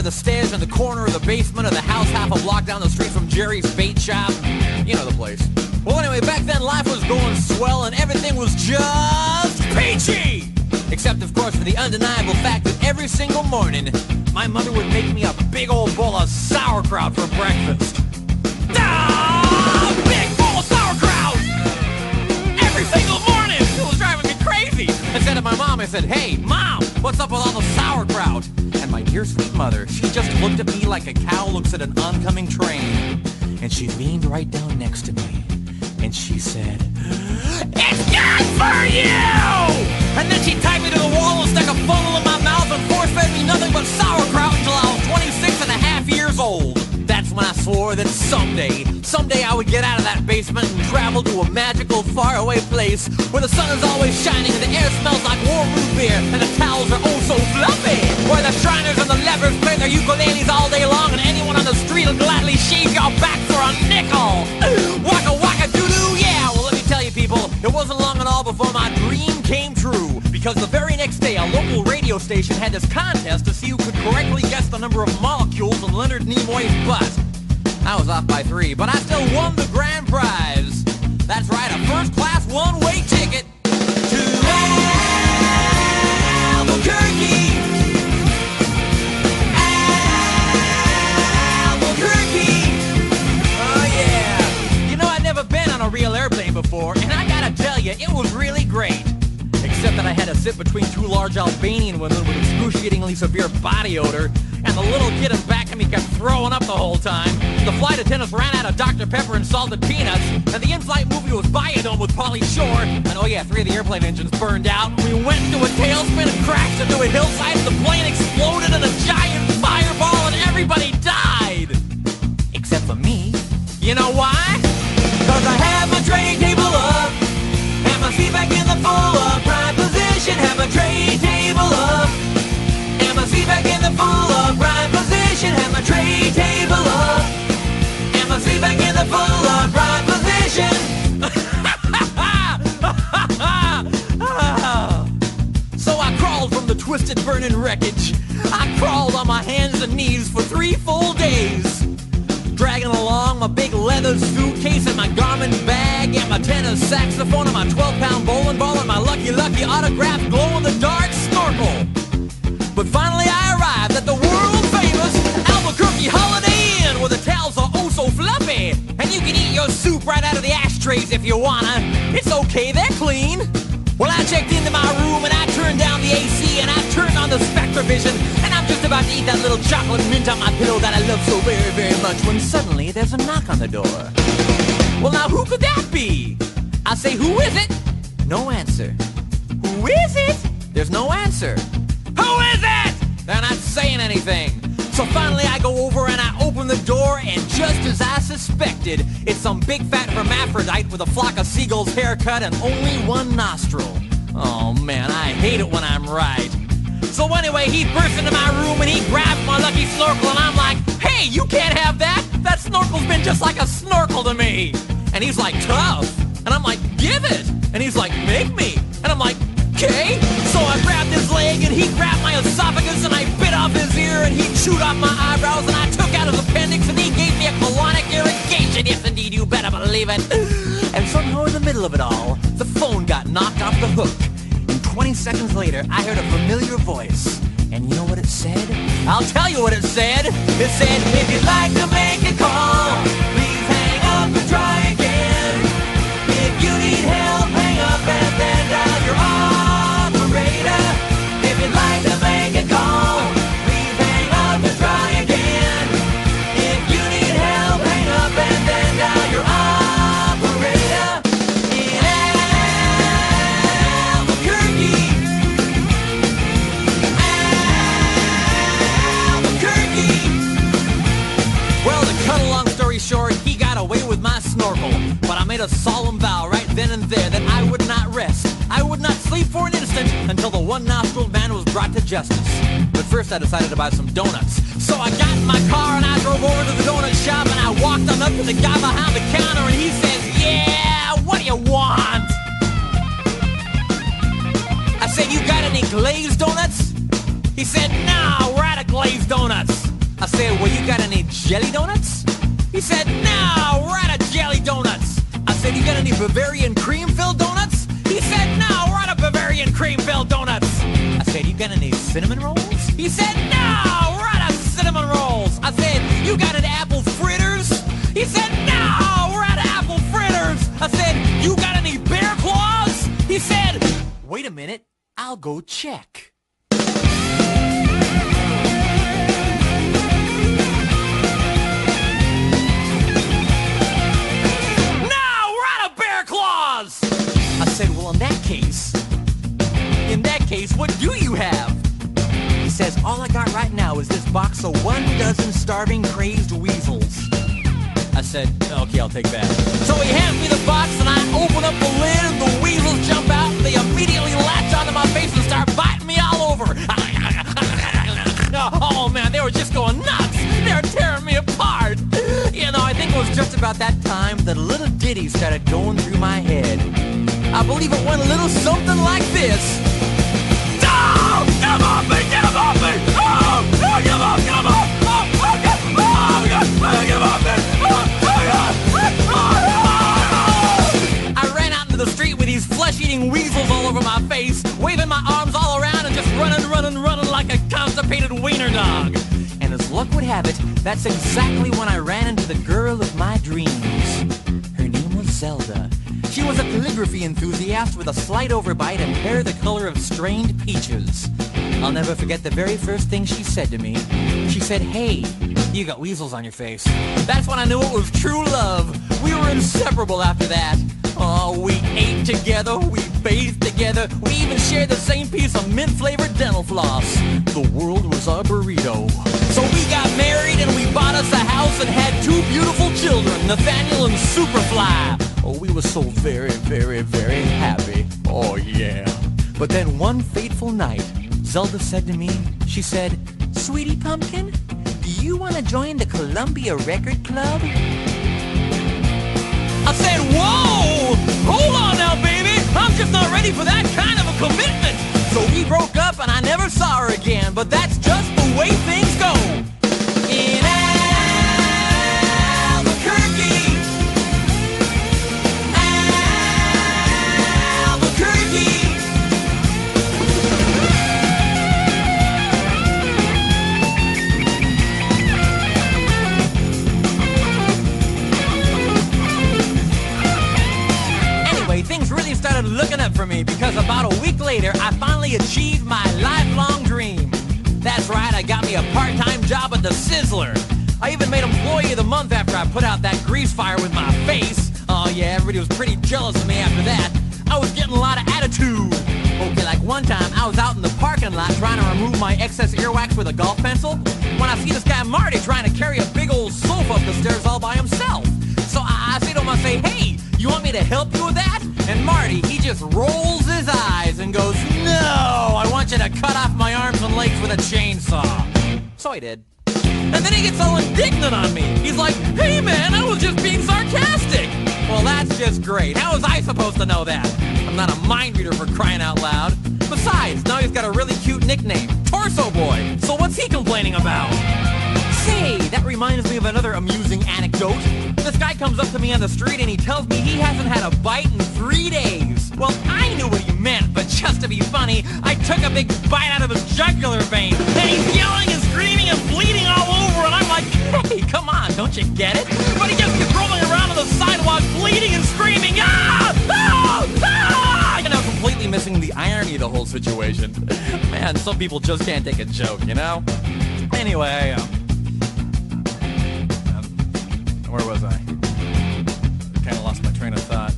the stairs in the corner of the basement of the house half a block down the street from Jerry's bait shop. You know the place. Well, anyway, back then life was going swell and everything was just peachy! Except, of course, for the undeniable fact that every single morning, my mother would make me a big old bowl of sauerkraut for breakfast. Big bowl of sauerkraut! Every single morning! It was driving me crazy! I said to my mom, I said, "Hey, Mom, what's up with all the sauerkraut?" And my dear sweet mother, she just looked at me like a cow looks at an oncoming train. And she leaned right down next to me. And she said, "It's good for you!" And then she tied me to the wall and stuck a funnel in my mouth and force-fed me nothing but sauerkraut until I was 26 and a half years old. That's when I swore that someday I would get out of that basement and travel to a magical, faraway place where the sun is always shining and the air smells like warm root beer and the towels are oh so fluffy. Where the Shriners and the Lepers play their ukuleles all day long and anyone on the street will gladly shave your back for a nickel. Waka waka doo-doo, yeah! Well, let me tell you people, it wasn't long at all before my dream came true. Because the very next day, a local radio station had this contest to see who could correctly guess the number of molecules in Leonard Nimoy's butt. I was off by 3, but I still won the grand prize. That's right, a first-class one-way ticket to Albuquerque. Albuquerque. Oh, yeah. You know, I'd never been on a real airplane before, and I gotta tell you, it was really great. Except that I had to sit between 2 large Albanian women with excruciatingly severe body odor, and the little kid in back of me kept throwing up the whole time. The flight attendants ran out of Dr. Pepper and salted peanuts, and the in-flight movie was Biodome with Pauly Shore, and oh yeah, 3 of the airplane engines burned out. We went into a tailspin and crashed into a hillside, and the plane exploded in a giant fireball, and everybody died! Except for me. You know why? 'Cause I have my tray table up, and my seat back in the full upright position. Have my tray table up, and my seat back in the full upright position. Have my tray table up, and my seat back in the full upright position. So I crawled from the twisted burning wreckage. I crawled on my hands and knees for 3 full days, dragging along my big leather suitcase and my Garmin bag and my tenor saxophone and my 12-pound bowling ball and my Lucky Lucky autographed glow-in-the-dark snorkel. But finally I arrived at the world-famous Albuquerque Holiday Inn where the towels are oh so fluffy and you can eat your soup right out of the ashtrays if you wanna. It's okay, they're clean. Well, I checked into my room and I turned down the AC and I turned on the Spectravision and I'm just about to eat that little chocolate mint on my pillow that I love so very, very much when suddenly there's a knock on the door. Well, now who could that be? I say, who is it? No answer. Who is it? There's no answer. Who is it? They're not saying anything. So finally I go over and I open the door and just as I suspected, it's some big fat hermaphrodite with a flock of seagulls haircut and only one nostril. Oh man, I hate it when I'm right. So anyway, he burst into my room and he grabbed my lucky snorkel and I'm like, "Hey, you can't have that! That snorkel's been just like a snorkel to me!" And he's like, "Tough." And I'm like, "Give it!" And he's like, "Make me!" And I'm like, "Okay." So I grabbed his leg and he grabbed my esophagus and I bit off his ear and he chewed off my eyebrows and I took out his appendix and he gave me a colonic irrigation. Yes, indeed, you better believe it. And somehow in the middle of it all, the phone got knocked off the hook. And 20 seconds later, I heard a familiar voice. And you know what it said? I'll tell you what it said. It said, "If you'd like to make a call, please hang up and try again. If you need help, hang up and then dial your operator. If you'd like to make a call, please hang up and try again. If you need help, hang up and then dial your operator." In Albuquerque, Albuquerque. Well, to cut a long story short, he got away with my snorkel. But I made a solemn vow right then and there that I would not rest. I would not sleep for an instant until the one-nostriled man was brought to justice. But first I decided to buy some donuts. So I got in my car and I drove over to the donut shop and I walked on up to the guy behind the counter and he says, "Yeah, what do you want?" I said, "You got any glazed donuts?" He said, "No, we're out of glazed donuts." jelly donuts? He said, no, we're out of jelly donuts. I said, you got any Bavarian cream-filled donuts? He said, no, we're out of Bavarian cream-filled donuts. I said, you got any cinnamon rolls? He said, no, we're out of cinnamon rolls. I said, you got any apple fritters? He said, no, we're out of apple fritters. I said, you got any bear claws? He said, wait a minute, I'll go check. I said, well, in that case, what do you have? He says, all I got right now is this box of 12 starving, crazed weasels. I said, okay, I'll take that. So he hands me the box, and I open up the lid, and the weasels jump out, and they immediately latch onto my face and start biting me all over. Oh, man, they were just going nuts. They were tearing me apart. You know, I think it was just about that time that a little ditty started going through my head. I believe it went a little something like this. Oh, get off me! Get off me! Oh, get off! Get off! Oh, get off me! I ran out into the street with these flesh-eating weasels all over my face, waving my arms all around and just running like a constipated wiener dog. And as luck would have it, that's exactly when I ran into the girl of my dreams. Her name was Zelda. She was a calligraphy enthusiast with a slight overbite and hair the color of strained peaches. I'll never forget the very first thing she said to me. She said, hey, you got weasels on your face. That's when I knew it was true love. We were inseparable after that. Oh, we ate together, we bathed together, we even shared the same piece of mint-flavored dental floss. The world was our burrito. So we got married and we bought us a house and had 2 beautiful children, Nathaniel and Superfly. Oh, we were so very, very, very happy. Oh, yeah. But then one fateful night, Zelda said to me, she said, Sweetie Pumpkin, do you want to join the Columbia Record Club? I said, whoa! Hold on now, baby! I'm just not ready for that kind of a commitment! So we broke up and I never saw her again, but that's just the way things go. In Albuquerque! Things really started looking up for me because about a week later, I finally achieved my lifelong dream. That's right, I got me a part-time job at the Sizzler. I even made Employee of the Month after I put out that grease fire with my face. Oh yeah, everybody was pretty jealous of me after that. I was getting a lot of attitude. Okay, like one time, I was out in the parking lot trying to remove my excess earwax with a golf pencil when I see this guy Marty trying to carry a big old sofa up the stairs all by himself. So I say to him, I say, hey, you want me to help you with that? And Marty, he just rolls his eyes and goes, no, I want you to cut off my arms and legs with a chainsaw. So I did. And then he gets all indignant on me. He's like, hey man, I was just being sarcastic. Well, that's just great. How was I supposed to know that? I'm not a mind reader for crying out loud. Besides, now he's got a really cute nickname, Torso Boy. So what's he complaining about? Say, that reminds me of another amusing anecdote. This guy comes up to me on the street and he tells me he hasn't had a bite in 3 days. Well, I knew what he meant, but just to be funny, I took a big bite out of his jugular vein. And he's yelling and screaming and bleeding all over, and I'm like, hey, come on, don't you get it? But he just keeps rolling around on the sidewalk, bleeding and screaming, ah! Ah! Ah! And I'm completely missing the irony of the whole situation. Man, some people just can't take a joke, you know? Anyway, where was I? Kind of lost my train of thought.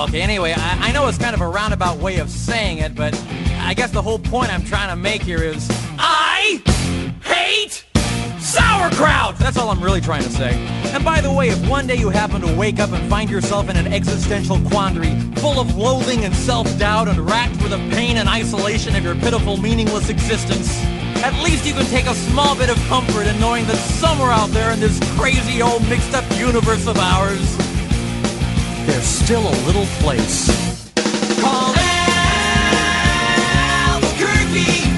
Okay, anyway, I know it's kind of a roundabout way of saying it, but I guess the whole point I'm trying to make here is I hate sauerkraut! That's all I'm really trying to say. And by the way, if one day you happen to wake up and find yourself in an existential quandary, full of loathing and self-doubt and racked with the pain and isolation of your pitiful, meaningless existence, at least you can take a small bit of comfort in knowing that somewhere out there in this crazy old mixed-up universe of ours, there's still a little place called Albuquerque.